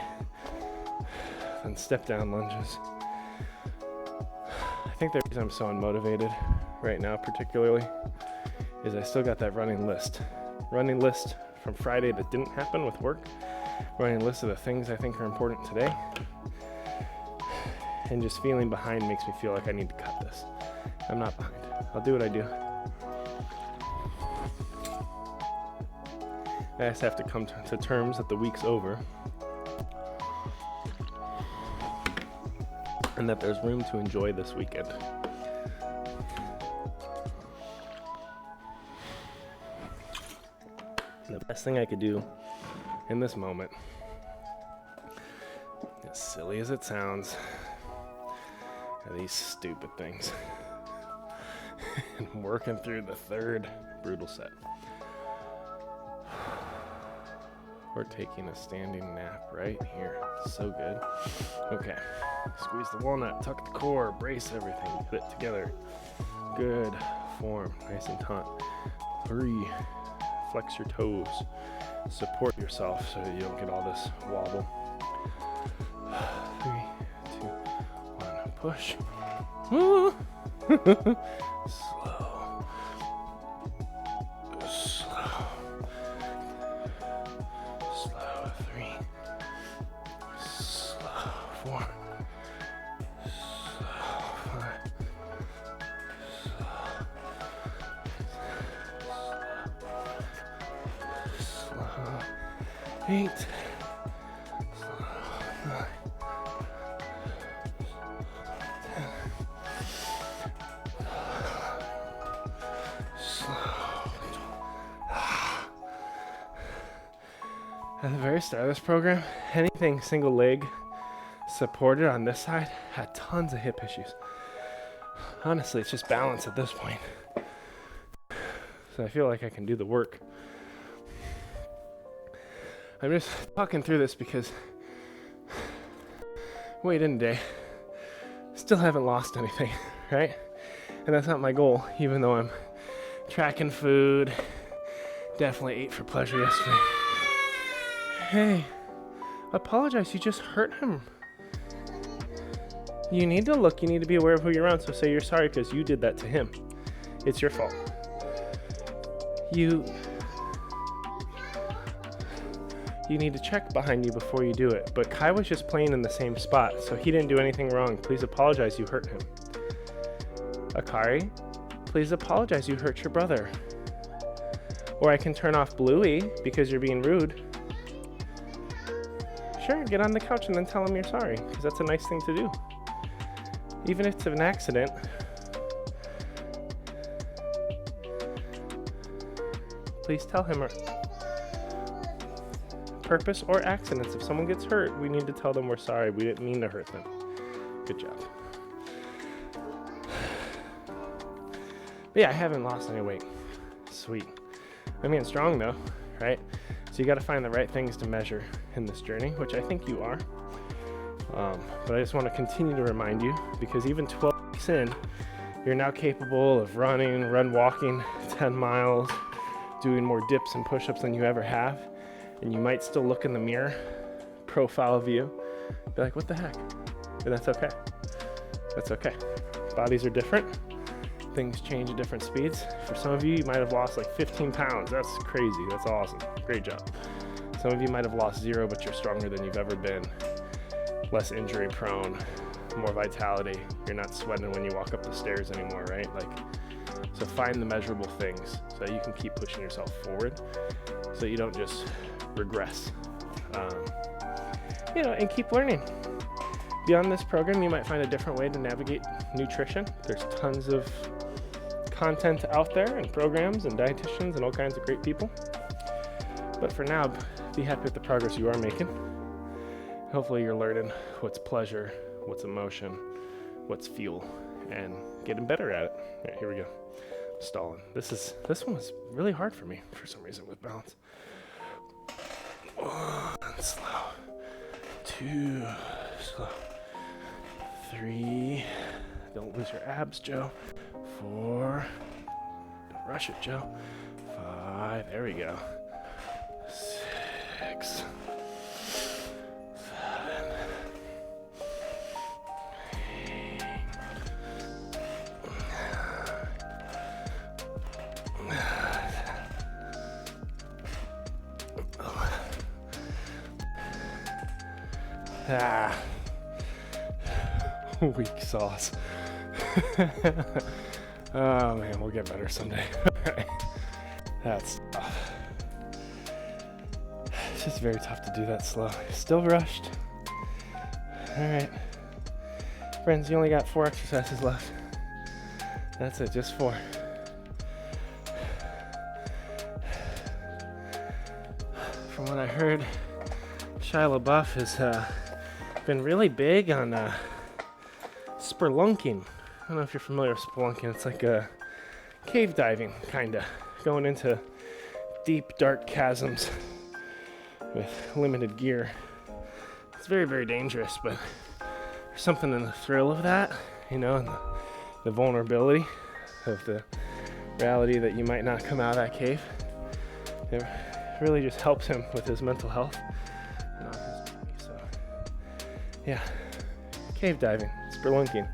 than step down lunges. I think the reason I'm so unmotivated right now particularly is I still got that running list. Running list from Friday that didn't happen with work. Running list of the things I think are important today. And just feeling behind makes me feel like I need to cut this. I'm not behind. I'll do what I do. I just have to come to terms that the week's over. And that there's room to enjoy this weekend. The best thing I could do in this moment, as silly as it sounds, are these stupid things. And working through the third brutal set. We're taking a standing nap right here. So good. Okay. Squeeze the walnut, tuck the core, brace everything, put it together. Good form, nice and taut. 3, flex your toes. Support yourself so that you don't get all this wobble. 3, 2, 1, push. Slow. Slow. Slow. 3. Slow. 4. Slow. 5. Slow. 8. Slow. 9. At the very start of this program, anything single leg supported on this side had tons of hip issues. Honestly, it's just balance at this point. So I feel like I can do the work. I'm just talking through this because weighed in today. Still haven't lost anything, right? And that's not my goal, even though I'm tracking food. Definitely ate for pleasure yesterday. Hey, apologize, you just hurt him. You need to look, you need to be aware of who you're around, so say you're sorry because you did that to him. It's your fault. You need to check behind you before you do it. But Kai was just playing in the same spot, so he didn't do anything wrong. Please apologize, you hurt him. Akari, please apologize, you hurt your brother. Or I can turn off Bluey because you're being rude. Sure, get on the couch and then tell him you're sorry, because that's a nice thing to do. Even if it's an accident. Please tell him. Purpose or accidents. If someone gets hurt, we need to tell them we're sorry. We didn't mean to hurt them. Good job. But yeah, I haven't lost any weight. Sweet. I'm getting strong though, right? So you got to find the right things to measure in this journey, which I think you are. But I just want to continue to remind you, because even 12 weeks in, you're now capable of walking 10 miles, doing more dips and push-ups than you ever have. And you might still look in the mirror, profile view, be like, what the heck? And that's okay. That's okay. Bodies are different. Things change at different speeds. For some of you, you might have lost like 15 pounds. That's crazy. That's awesome. Great job. Some of you might have lost 0, but you're stronger than you've ever been. Less injury prone, more vitality. You're not sweating when you walk up the stairs anymore, right? Like, So find the measurable things so that you can keep pushing yourself forward, so you don't just regress. And keep learning. Beyond this program, you might find a different way to navigate nutrition. There's tons of content out there and programs and dietitians and all kinds of great people. But for now, be happy with the progress you are making. Hopefully you're learning what's pleasure, what's emotion, what's fuel, and getting better at it. All right, here we go. I'm stalling. This one was really hard for me for some reason with balance. 1, slow. 2, slow. 3, don't lose your abs, Joe. 4, don't rush it, Joe. 5, there we go. 6, 7, 8, 9. Weak sauce. Oh man, we'll get better someday. That's tough. It's just very tough to do that slow. Still rushed. Alright. Friends, you only got 4 exercises left. That's it, just 4. From what I heard, Shia LaBeouf has been really big on spelunking. I don't know if you're familiar with spelunking. It's like a cave diving, kinda, going into deep, dark chasms with limited gear. It's very, very dangerous, but there's something in the thrill of that, and the vulnerability of the reality that you might not come out of that cave. It really just helps him with his mental health. So, yeah, cave diving, spelunking.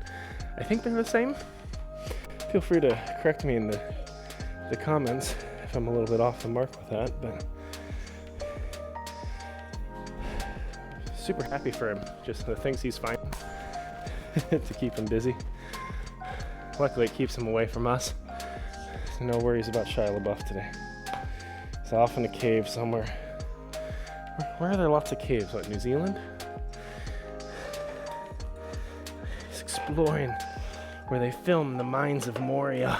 I think they're the same. Feel free to correct me in the comments if I'm a little bit off the mark with that, but super happy for him. Just the things he's finding to keep him busy. Luckily, it keeps him away from us. So no worries about Shia LaBeouf today. He's off in a cave somewhere. Where are there lots of caves? What, New Zealand? He's exploring where they filmed the mines of Moria.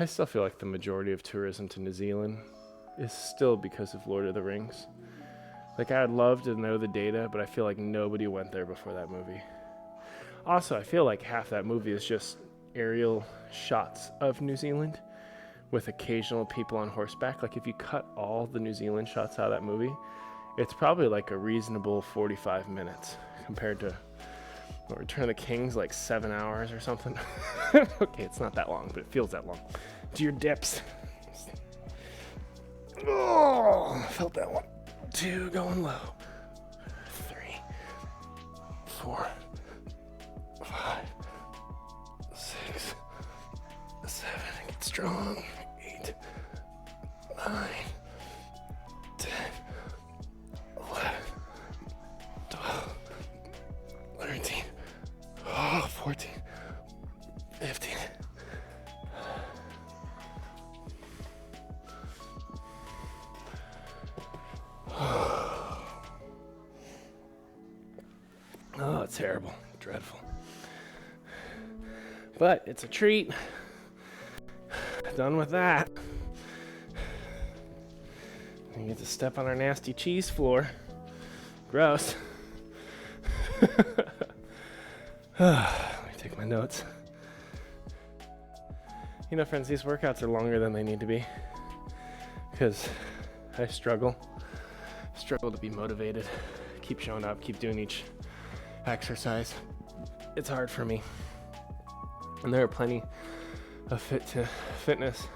I still feel like the majority of tourism to New Zealand is still because of Lord of the Rings. Like, I would love to know the data, but I feel like nobody went there before that movie. Also, I feel like half that movie is just aerial shots of New Zealand with occasional people on horseback. Like, if you cut all the New Zealand shots out of that movie, it's probably like a reasonable 45 minutes compared to Return of the King's, like 7 hours or something. Okay, it's not that long, but it feels that long. Do your dips. Oh, felt that one. 2, going low. 3, 4, 5, 6, 7, get strong. 8, 9, 10, 11, 12, 13, 14, 15. Oh, it's terrible, dreadful. But it's a treat. Done with that. You get to step on our nasty cheese floor. Gross. Let me take my notes. Friends, these workouts are longer than they need to be because I struggle to be motivated, keep showing up, keep doing each exercise. It's hard for me. And there are plenty of fitness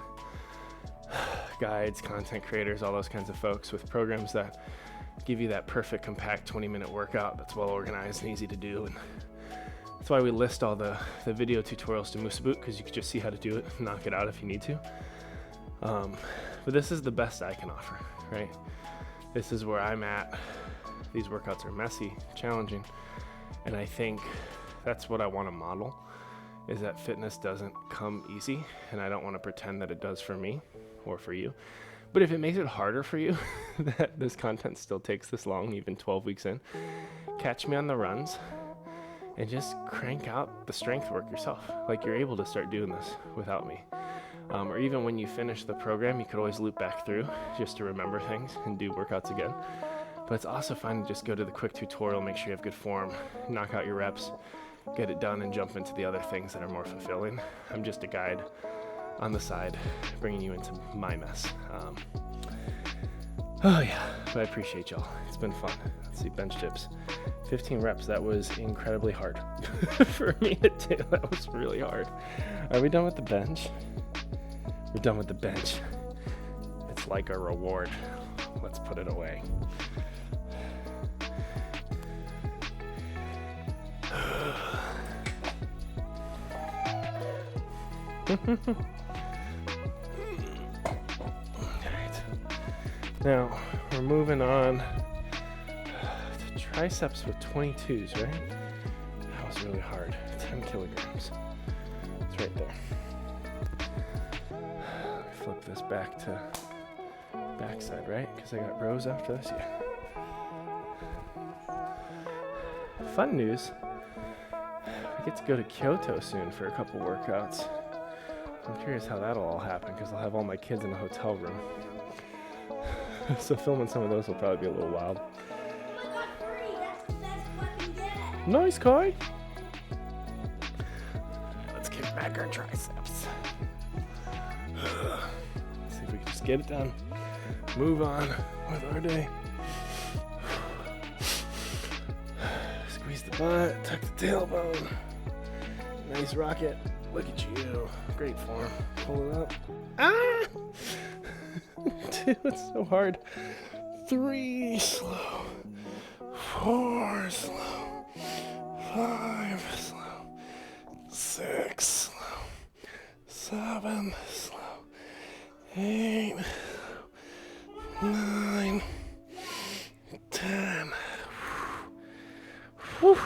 guides, content creators, all those kinds of folks with programs that give you that perfect, compact 20-minute workout that's well organized and easy to do. And that's why we list all the video tutorials to MooseABoot, because you can just see how to do it and knock it out if you need to. But this is the best I can offer, right? this is where I'm at. These workouts are messy, challenging, and I think that's what I want to model, is that fitness doesn't come easy, and I don't want to pretend that it does for me or for you. But if it makes it harder for you that this content still takes this long, even 12 weeks in, catch me on the runs and just crank out the strength work yourself. Like, you're able to start doing this without me. Or even when you finish the program, you could always loop back through just to remember things and do workouts again. But it's also fun to just go to the quick tutorial, make sure you have good form, knock out your reps, get it done, and jump into the other things that are more fulfilling. I'm just a guide on the side, bringing you into my mess. Oh yeah, but I appreciate y'all. It's been fun. Let's see, bench dips. 15 reps, that was incredibly hard for me to do. That was really hard. Are we done with the bench? We're done with the bench. It's like a reward. Let's put it away. Alright. Now, we're moving on to triceps with 22s, right? That was really hard. 10 kilograms. It's right there. Flip this back to backside, right? Because I got rows after this, yeah. Fun news. I get to go to Kyoto soon for a couple workouts. I'm curious how that'll all happen, because I'll have all my kids in a hotel room. So filming some of those will probably be a little wild. Oh my god, Birdie, that's the best fucking day. Nice, Kai. Let's get back our triceps. See if we can just get it done. Move on with our day. Squeeze the butt, tuck the tailbone. Nice rocket. Look at you. Great form. Pull it up. Ah! Dude, it's so hard. 3 slow. 4 slow. 5 slow. 6 slow. 7 slow. 8 slow. 9 10. Whew.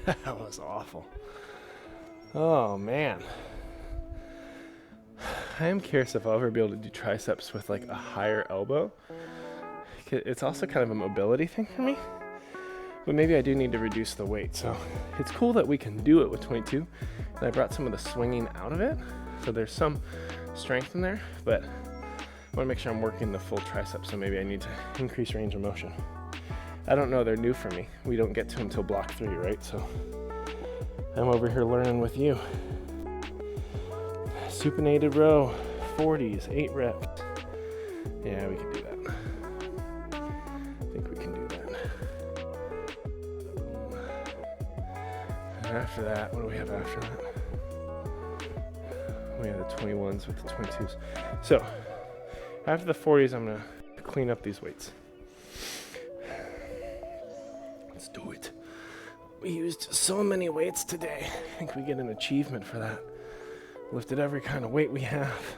That was awful. Oh man. I am curious if I'll ever be able to do triceps with like a higher elbow. It's also kind of a mobility thing for me. But maybe I do need to reduce the weight. So it's cool that we can do it with 22. And I brought some of the swinging out of it. So there's some strength in there, but I want to make sure I'm working the full tricep. So maybe I need to increase range of motion. I don't know, they're new for me. We don't get to them until block 3, right? So I'm over here learning with you. Supinated row, 40s, 8 reps. Yeah, we can do that. I think we can do that. And after that, what do we have after that? We have the 21s with the 22s. So after the 40s, I'm gonna clean up these weights. Let's do it. We used so many weights today. I think we get an achievement for that. Lifted every kind of weight we have.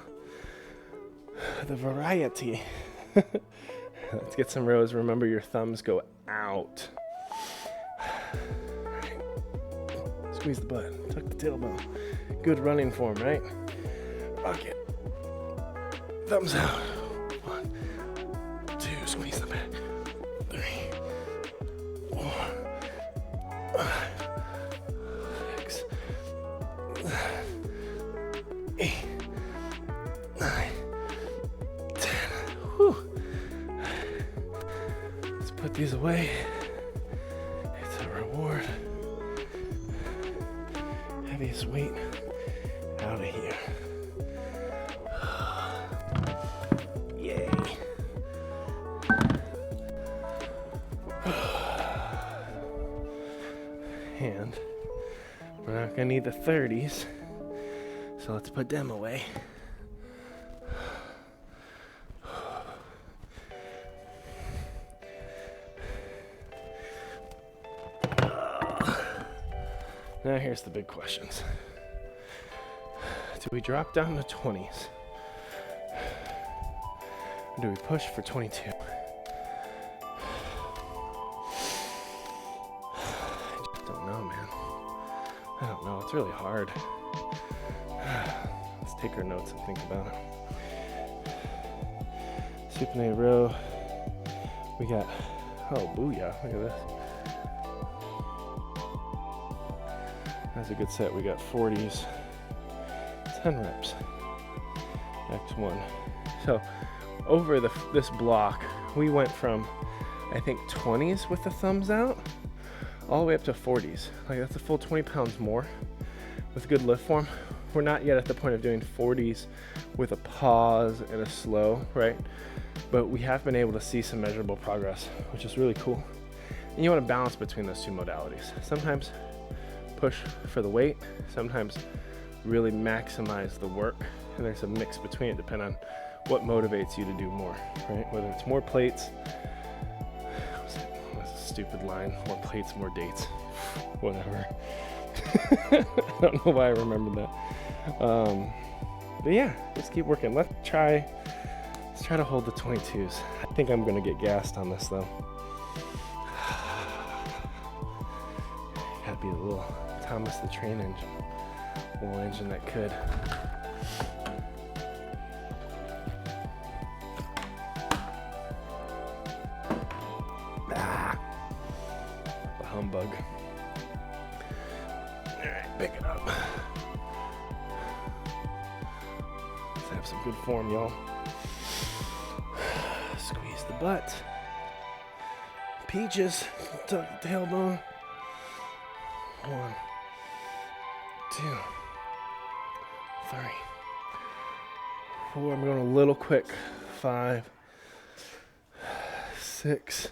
The variety. Let's get some rows. Remember, your thumbs go out. Right. Squeeze the butt. Tuck the tailbone. Good running form, right? Rock it. Thumbs out. 1, 2. Squeeze the back. 3, 4, 5, 6, 8, 9, 10. Whew. Let's put these away. It's a reward. Heaviest weight out of here. Yay. And we're not gonna need the 30s. So let's put them away. Now here's the big questions. Do we drop down to 20s? Or do we push for 22? I just don't know, man. I don't know. It's really hard. Let's take our notes and think about it. Supinated row. We got, oh, booyah. Look at this. That's a good set. We got 40s, 10 reps, X1. So over this block, we went from, I think, 20s with the thumbs out, all the way up to 40s. Like, that's a full 20 pounds more with good lift form. We're not yet at the point of doing 40s with a pause and a slow, right? But we have been able to see some measurable progress, which is really cool. And you want to balance between those two modalities. Sometimes push for the weight, sometimes really maximize the work. And there's a mix between it depending on what motivates you to do more, right? Whether it's more plates, that's a stupid line, more plates, more dates, whatever. I don't know why I remembered that. But yeah, just keep working. Let's try to hold the 22s. I think I'm gonna get gassed on this though. Gotta be a little Thomas the Train engine, little engine that could. The humbug. All right, pick it up. Let's have some good form, y'all. Squeeze the butt. Peaches, tuck the tailbone. 1, 2, 3, 4. I'm going a little quick. 5, 6,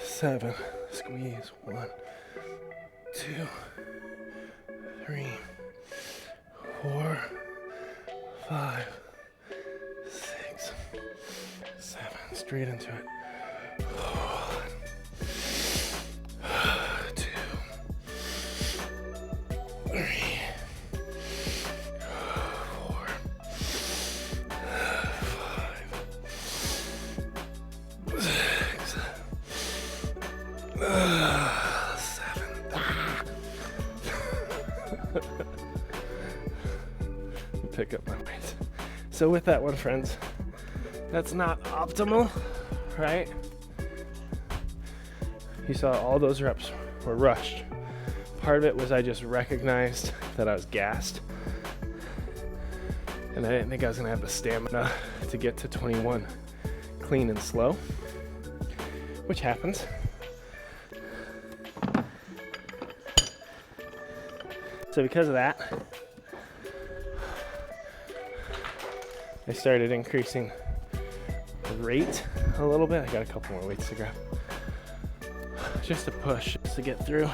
7. Squeeze. 1, 2, 3, 4, 5, 6, 7. Straight into it. 1, 2, 3, 4, 5, 6, 7. Pick up my weights. So with that one, friends, that's not optimal, right? You saw all those reps were rushed. Part of it was I just recognized that I was gassed, and I didn't think I was gonna have the stamina to get to 21 clean and slow, which happens. So because of that, I started increasing the rate a little bit. I got a couple more weights to grab. Just to push, just to get through.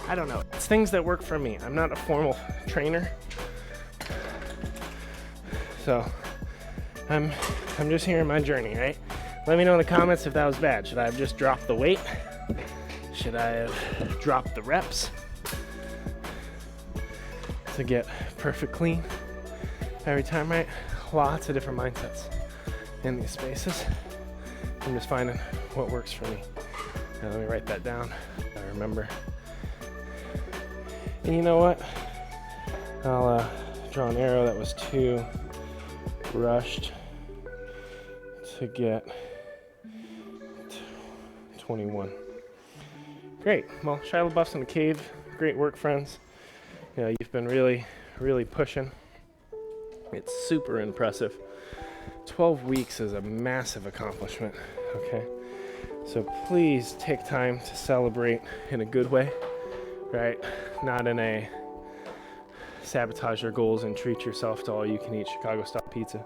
I don't know. It's things that work for me. I'm not a formal trainer. So I'm just here in my journey, right? Let me know in the comments if that was bad. Should I have just dropped the weight? Should I have dropped the reps to get perfect clean every time, right? Lots of different mindsets in these spaces. I'm just finding what works for me. Now, let me write that down. I remember. And you know what? I'll draw an arrow that was too rushed to get 21. Great. Well, Shiloh Buffs in the cave. Great work, friends. You know, you've been really, really pushing. It's super impressive. 12 weeks is a massive accomplishment, okay? So please take time to celebrate in a good way, right? Not in a sabotage your goals and treat yourself to all you can eat Chicago-style pizza,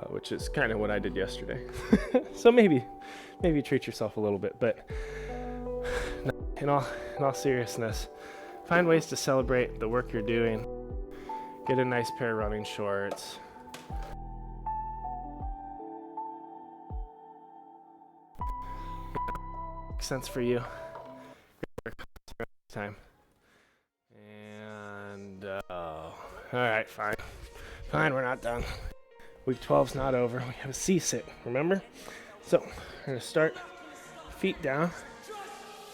which is kind of what I did yesterday. So maybe treat yourself a little bit, but in all seriousness, find ways to celebrate the work you're doing. Get a nice pair of running shorts. Makes sense for you. Time. And all right, fine, we're not done. Week 12's not over. We have a C-sit, remember? So we're going to start feet down,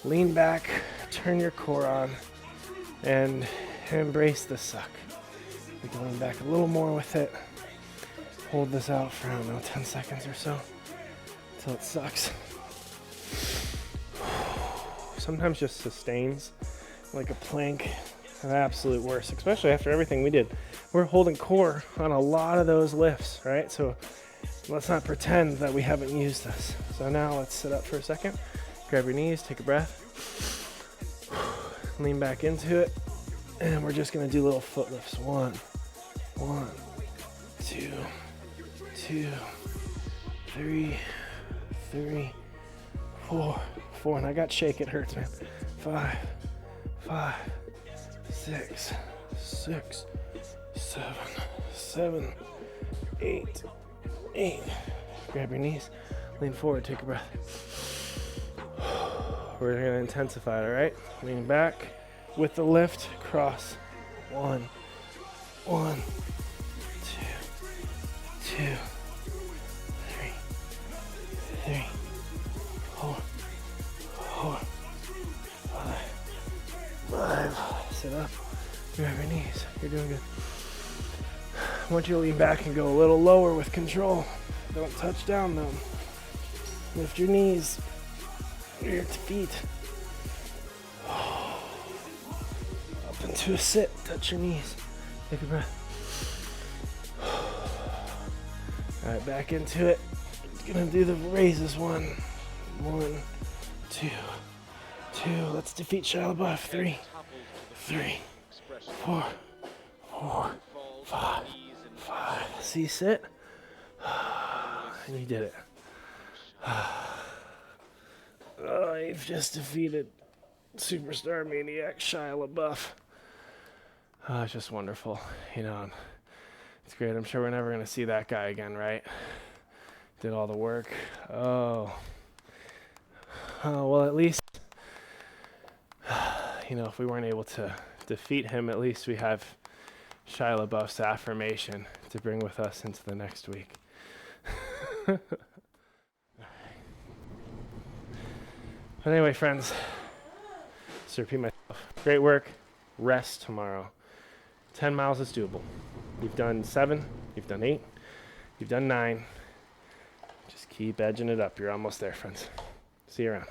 lean back, turn your core on, and embrace the suck. We can lean back a little more with it. Hold this out for, I don't know, 10 seconds or so until it sucks. Sometimes just sustains like a plank. An absolute worst, especially after everything we did. We're holding core on a lot of those lifts, right? So let's not pretend that we haven't used this. So now let's sit up for a second. Grab your knees, take a breath. Lean back into it. And we're just gonna do little foot lifts. 1, 2, 3, 4. And I got shake, it hurts, man. 5, 6, 7, 8. Grab your knees, lean forward, take a breath. We're gonna intensify it, all right? Lean back with the lift, cross. 1, 2, 3, 4, 5. Sit up, grab your knees. You're doing good. I want you to lean back and go a little lower with control. Don't touch down though. Lift your knees, your feet. Up into a sit, touch your knees. Take a breath. All right, back into it. Gonna do the raises. 1, 2. Let's defeat Shia LaBeouf. 3, 4, 5. See, sit. And you did it. You've just defeated superstar maniac Shia LaBeouf. It's just wonderful. You know, it's great. I'm sure we're never going to see that guy again, right? Did all the work. Oh, well, at least, you know, if we weren't able to defeat him, at least we have Shia LaBeouf's affirmation to bring with us into the next week. But anyway, friends, just repeat myself. Great work. Rest tomorrow. 10 miles is doable. You've done 7. You've done 8. You've done 9. Just keep edging it up. You're almost there, friends. See you around.